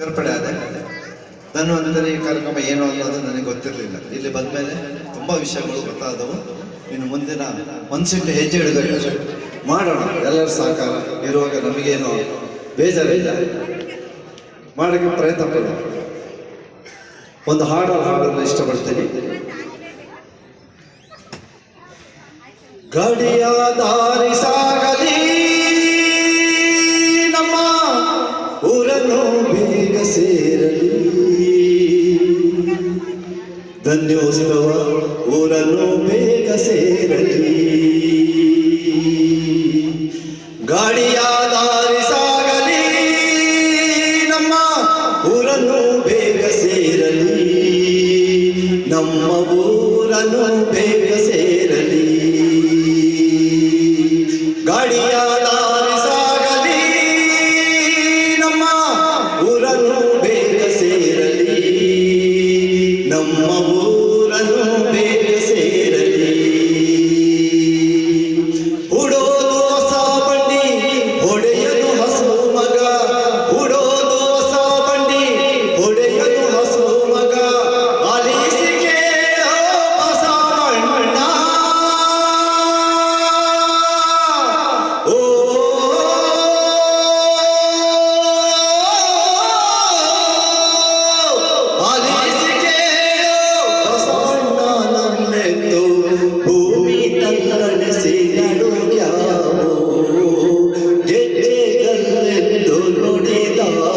ಸೇರ್ಪಡೆ ಆದ ಧನ್ವಂತರಿ ಕಾರ್ಯಕ್ರಮ ಏನು ಅನ್ನೋದು ನನಗೆ ಗೊತ್ತಿರಲಿಲ್ಲ. ಇಲ್ಲಿ ಬಂದಮೇಲೆ ತುಂಬ ವಿಷಯಗಳು ಗೊತ್ತಾದವು. ಇನ್ನು ಮುಂದಿನ ಮನಸ್ಸಿಟ್ಟು ಹೆಜ್ಜೆ ಇಡಬೇಕು, ಮಾಡೋಣ. ಎಲ್ಲರ ಸಹಕಾರ ಇರುವಾಗ ನಮಗೇನು ಬೇಜಾರಿಲ್ಲ, ಮಾಡೋಕ್ಕೆ ಪ್ರಯತ್ನ ಪಡೋಣ. ಒಂದು ಹಾಡನ್ನು ಇಷ್ಟಪಡ್ತೀನಿ. ಗಾಡಿಯ ದಾರಿ ಸಾಗಲಿ, ನಮ್ಮ ಊರನ್ನು ಬೇಗ ಸೇರಲಿ, ಧನ್ಯೋತ್ಸವ ಊರನ್ನು ಬೇಗ ಸೇರಲಿ. ಗಾಡಿಯ ದಾರಿ ಸಾಗಲಿ, ನಮ್ಮ ಊರನ್ನು ಬೇಗ ಸೇರಲಿ, ನಮ್ಮ ಊರನ್ನು ಬೇಗ ಸೇರಲಿ. ಗಾಡಿಯ ದಾರಿ ಸಾಗಲಿ, ನಮ್ಮ ಊರನ್ನು ಬೇಗ ಸೇರಲಿ, ನಮ್ಮ ಊರನ್ನು ಬೇಗ ಸೇರಲಿ. ಹುಡೋದು ಹೊಸ ಬಂಡಿ, ಹೊಡೆಯಲು ಹಸು ಮಗ, ಹುಡೋದು ಹೊಸ ಬಂಡಿ, ಹೊಡೆಯಲು ಹಸು ಮಗ, ಆಲಿಸಿ ಕೇಳೋ ಬಸವಣ್ಣ. ಓ ಆಲಿಸಿ ಕೇಳೋ ಬಸವಣ್ಣ ನನ್ನೆಂದು, ಭೂಮಿ ತನ್ನಣಿಸಿ ನಡುಗ್ಯಾವೋ, ಗೆಜ್ಜೆಗಲ್ಲೆಂದು ನುಡಿದಾವೋ,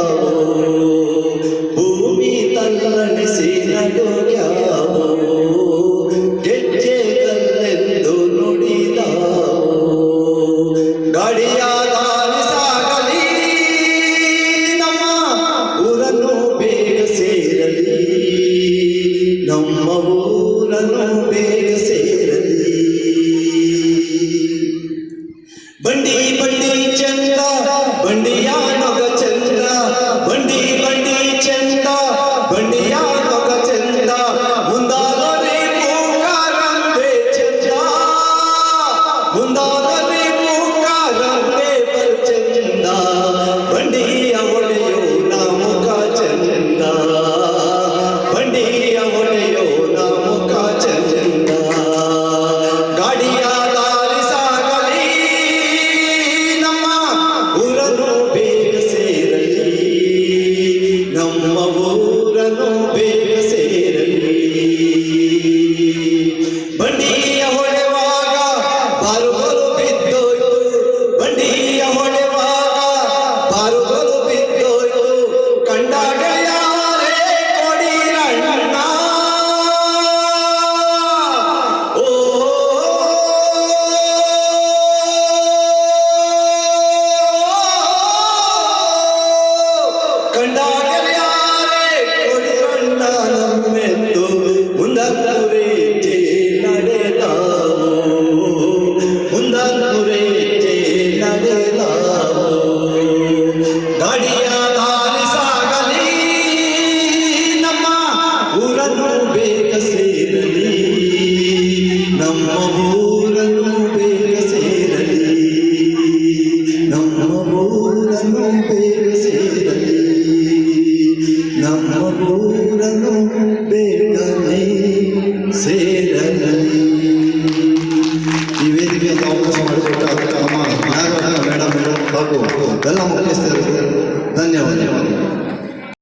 ಭೂಮಿ ತನ್ನಣಿಸಿ ನಡುಗ್ಯಾವೋ, ಗೆಜ್ಜೆಗಲ್ಲೆಂದು ನುಡಿದಾವೋ. ಗಾಡಿಯ ದಾರಿ ಸಾಗಲಿ, ನಮ್ಮ ಊರನ್ನು ಬೇಗ ಸೇರಲಿ, ನಮ್ಮ ಊರನ್ನು ಬೇಗ ಸೇರಲಿ. ಬಂಡಿ ಬಂಡಿ ಚಂದ, ಬಂಡಿಯ ನೊಗ ಚಂದ, ಬಂಡಿ ಬಂಡಿ ಚಂದ, ಬಂಡಿಯ ನೊಗ ಚಂದ, ಮುಂದಾಗಲಿ ಮೂಕಾರಂಬೆ ಚಂದ, ಮುಂದಾಗಲಿ ಮೂಕಾರಂಬೆ ಚಂದ, ಬಂಡಿಯ ಒಡೆಯೋ ನಮುಖ ಚಂದ, ಬಂಡಿಯ ಒಡೆಯೋ ನಮುಖ ಚಂದ. ಗಾಡಿಯ ದಾರಿ ಸಾಗಲಿ, ನಮ್ಮ ಊರನ್ನು ಬೇಗ ಸೇರಲಿ, ನಮ್ಮ ಊರನ್ನು ಬೇಗ ಸೇರಲಿ. ಬಂಡಿಯ ಹೊಡೆವಾಗ ಬಾರುಗಳು ಬಿದ್ದೋಯ್ತು, ಬಂಡಿಯ ಹೊಡೆವಾಗ ಬಾರುಗಳು ಬಿದ್ದೋಯ್ತು, ಕಂಡಾಗ ಯಾರೇ ಕೊಡಿರಣ್ಣ. ಓ ಕಂಡಾಗ ಯಾರೇ ಕೊಡಿರಣ್ಣ ನಮ್ಮೆಂದು, ಮುಂದಕ್ಕುರೇಜೆ ನಡೆದಾವೋ, ಮುಂದಕ್ಕುರೇಜೆ ನಡೆದಾವೋ. ಗಾಡಿಯ ದಾರಿ ಸಾಗಲಿ, ನಮ್ಮ ಊರನ್ನು ಬೇಗ ಸೇರಲಿ, ನಮ್ಮ ಊರನ್ನು ಬೇಗ ಸೇರಲಿ, ನಮ್ಮ ಊರನ್ನು ಬೇಗ ಸೇರಲಿ, ನಮ್ಮ ಊರನ್ನು